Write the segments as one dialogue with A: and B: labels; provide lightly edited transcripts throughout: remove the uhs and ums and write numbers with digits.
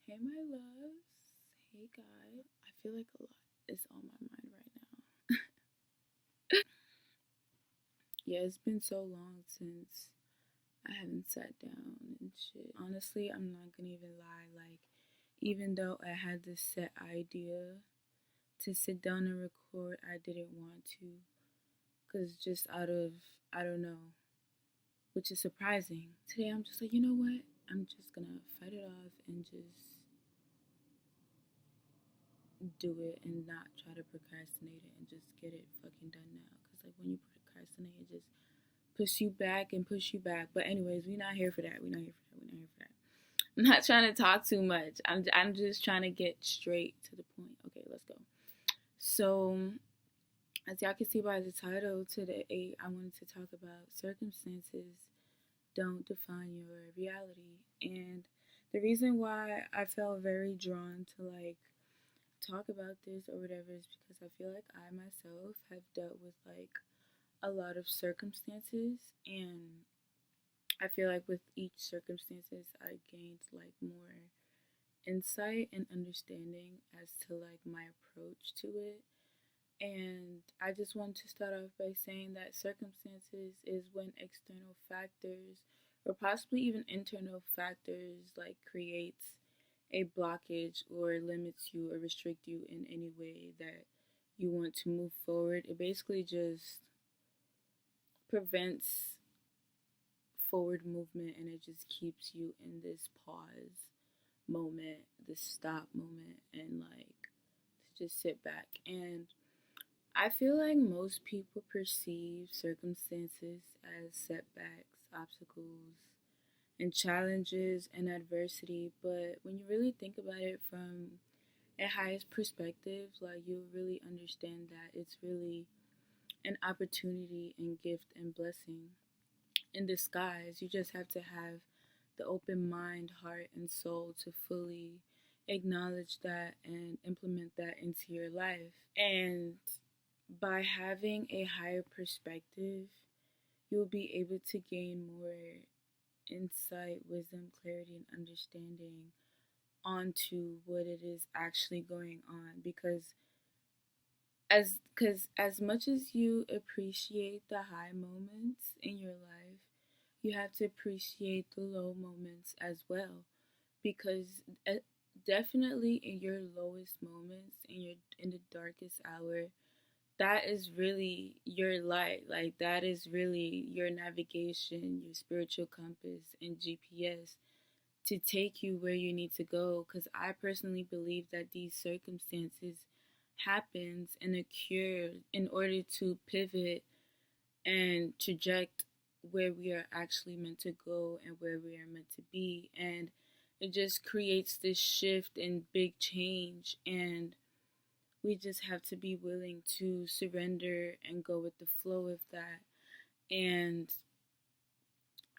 A: Hey, my loves. Hey, guys. I feel like a lot is on my mind right now. Yeah, it's been so long since I haven't sat down and shit. Honestly, I'm not gonna even lie. Like, even though I had this set idea to sit down and record, I didn't want to. Because just out of, I don't know, which is surprising. Today, I'm just like, you know what? I'm just gonna fight it off and just do it and not try to procrastinate it and just get it fucking done now. Because, like, when you procrastinate, it just push you back and push you back. But, anyways, we're not here for that. We're not here for that. We're not here for that. I'm not trying to talk too much. I'm just trying to get straight to the point. Okay, let's go. So, as y'all can see by the title today, I wanted to talk about circumstances don't define your reality. And the reason why I felt very drawn to, like, talk about this or whatever is because I feel like I myself have dealt with, like, a lot of circumstances, and I feel like with each circumstances I gained, like, more insight and understanding as to, like, my approach to it. And I just want to start off by saying that circumstances is when external factors or possibly even internal factors, like, creates a blockage or limits you or restrict you in any way that you want to move forward. It basically just prevents forward movement, and it just keeps you in this pause moment, this stop moment, and, like, to just sit back. And I feel like most people perceive circumstances as setbacks, obstacles, and challenges and adversity, but when you really think about it from a highest perspective, like, you'll really understand that it's really an opportunity and gift and blessing in disguise. You just have to have the open mind, heart, and soul to fully acknowledge that and implement that into your life. And by having a higher perspective, you'll be able to gain more insight, wisdom, clarity, and understanding onto what it is actually going on. Because as much as you appreciate the high moments in your life, you have to appreciate the low moments as well. Because definitely in your lowest moments, in the darkest hour, that is really your light. Like, that is really your navigation, your spiritual compass and GPS to take you where you need to go. Because I personally believe that these circumstances happens and occur in order to pivot and traject where we are actually meant to go and where we are meant to be. And it just creates this shift and big change, and we just have to be willing to surrender and go with the flow of that, and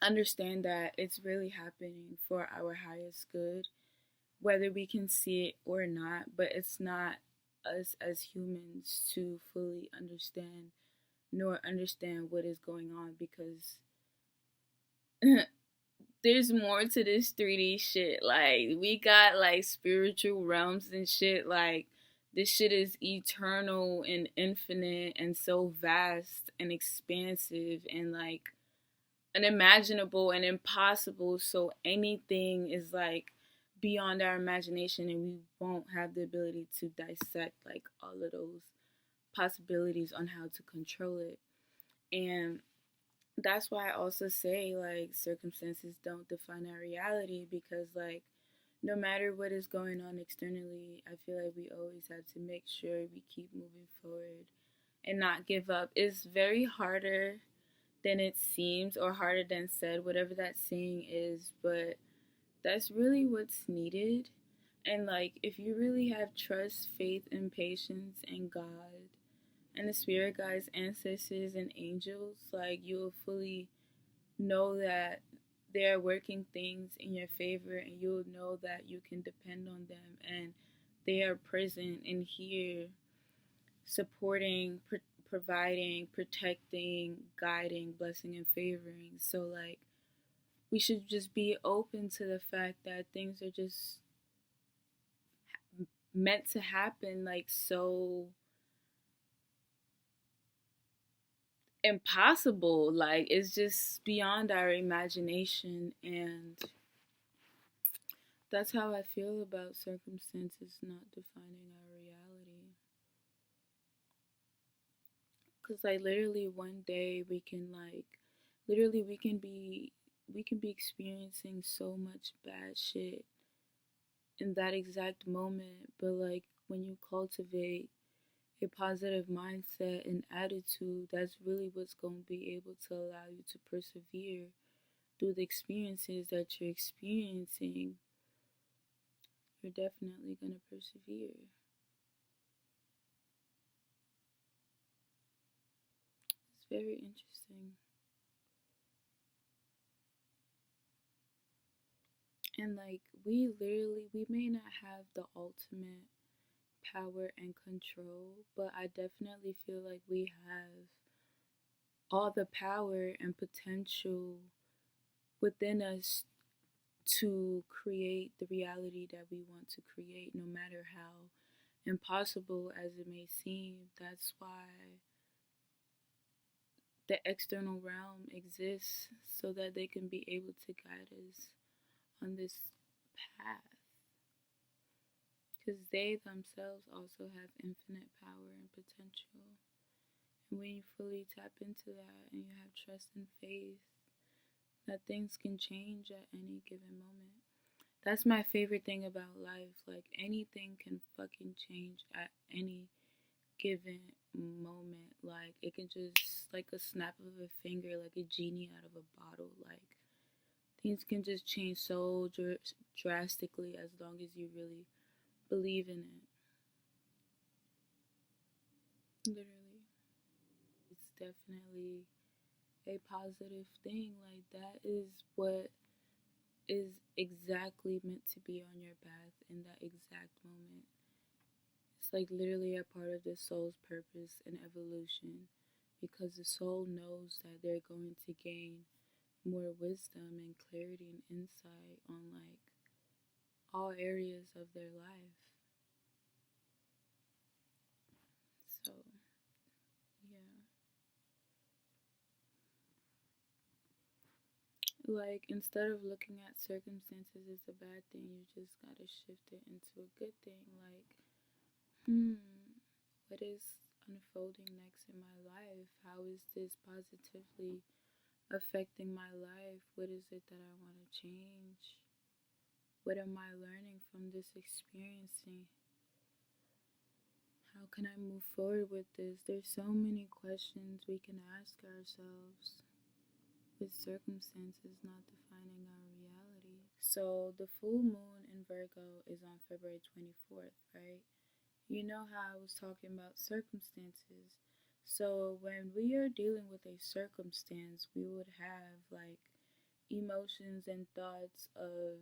A: understand that it's really happening for our highest good, whether we can see it or not. But it's not us as humans to fully understand nor understand what is going on, because there's more to this 3D shit. Like, we got, like, spiritual realms and shit. Like, this shit is eternal and infinite and so vast and expansive and, like, unimaginable and impossible. So anything is, like, beyond our imagination, and we won't have the ability to dissect, like, all of those possibilities on how to control it. And that's why I also say, like, circumstances don't define our reality, because, like, no matter what is going on externally, I feel like we always have to make sure we keep moving forward and not give up. It's very harder than it seems, or harder than said, whatever that saying is, but that's really what's needed. And, like, if you really have trust, faith, and patience in God and the spirit guides, ancestors, and angels, like, you will fully know that they are working things in your favor, and you'll know that you can depend on them, and they are present and here, supporting, providing, protecting, guiding, blessing, and favoring. So, like, we should just be open to the fact that things are just meant to happen, like so impossible. Like it's just beyond our imagination, and that's how I feel about circumstances not defining our reality. Cause like literally one day we can like literally we can be experiencing so much bad shit in that exact moment, but like when you cultivate a positive mindset and attitude, that's really what's going to be able to allow you to persevere through the experiences that you're experiencing. You're definitely going to persevere. It's very interesting. And like we may not have the ultimate power and control, but I definitely feel like we have all the power and potential within us to create the reality that we want to create, no matter how impossible as it may seem. That's why the external realm exists, so that they can be able to guide us on this path. Because they themselves also have infinite power and potential. And when you fully tap into that and you have trust and faith that things can change at any given moment. That's my favorite thing about life. Like anything can fucking change at any given moment. Like it can just like a snap of a finger, like a genie out of a bottle. Like things can just change so drastically as long as you really believe in it. Literally. It's definitely a positive thing. Like that is what is exactly meant to be on your path in that exact moment. It's like literally a part of the soul's purpose and evolution, because the soul knows that they're going to gain more wisdom and clarity and insight on like all areas of their life. So, yeah. Like instead of looking at circumstances as a bad thing, you just gotta shift it into a good thing. Like, what is unfolding next in my life? How is this positively affecting my life? What is it that I want to change? What am I learning from this experiencing? How can I move forward with this? There's so many questions we can ask ourselves with circumstances not defining our reality. So the full moon in Virgo is on February 24th, right? You know how I was talking about circumstances. So when we are dealing with a circumstance, we would have like emotions and thoughts of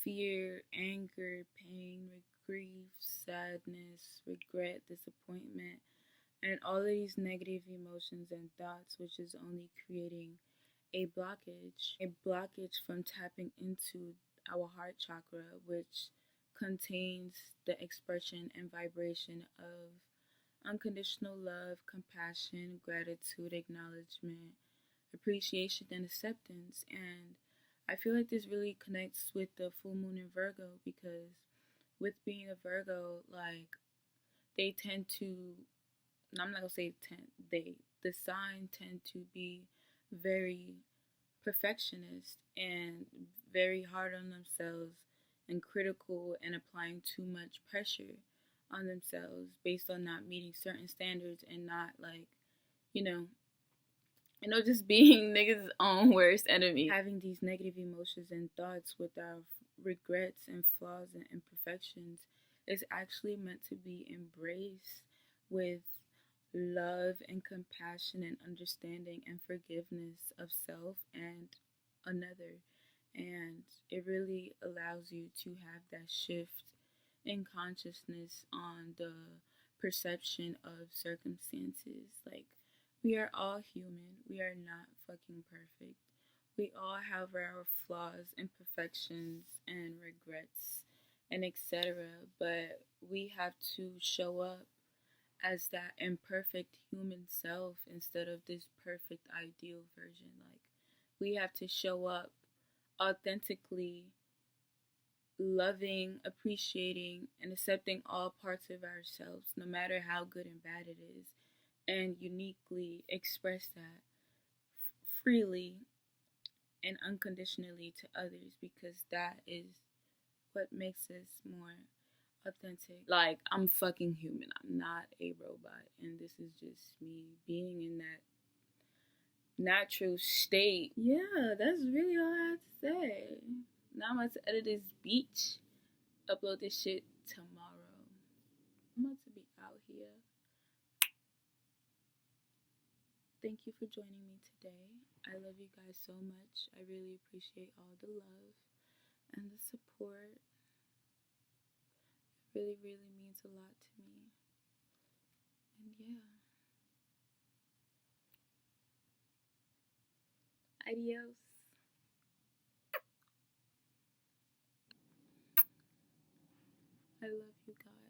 A: fear, anger, pain, grief, sadness, regret, disappointment, and all of these negative emotions and thoughts, which is only creating a blockage from tapping into our heart chakra, which contains the expression and vibration of unconditional love, compassion, gratitude, acknowledgement, appreciation, and acceptance. And I feel like this really connects with the full moon in Virgo, because with being a Virgo, like they tend to, I'm not gonna say the sign tend to be very perfectionist and very hard on themselves and critical and applying too much pressure on themselves based on not meeting certain standards and not like, you know, just being niggas' own worst enemy. Having these negative emotions and thoughts with our regrets and flaws and imperfections is actually meant to be embraced with love and compassion and understanding and forgiveness of self and another. And it really allows you to have that shift in consciousness on the perception of circumstances. Like, we are all human. We are not fucking perfect. We all have our flaws, imperfections, and regrets. and etc. But we have to show up as that imperfect human self instead of this perfect ideal version. Like, we have to show up authentically, loving, appreciating, and accepting all parts of ourselves, no matter how good and bad it is, and uniquely express that freely and unconditionally to others, because that is what makes us more authentic. Like, I'm fucking human. I'm not a robot. And this is just me being in that natural state. Yeah, that's really all I have to say. Now I'm about to edit this beach, upload this shit tomorrow. I'm about to be out here. Thank you for joining me today. I love you guys so much. I really appreciate all the love and the support. It really, really means a lot to me. And yeah. Adios. I love you guys.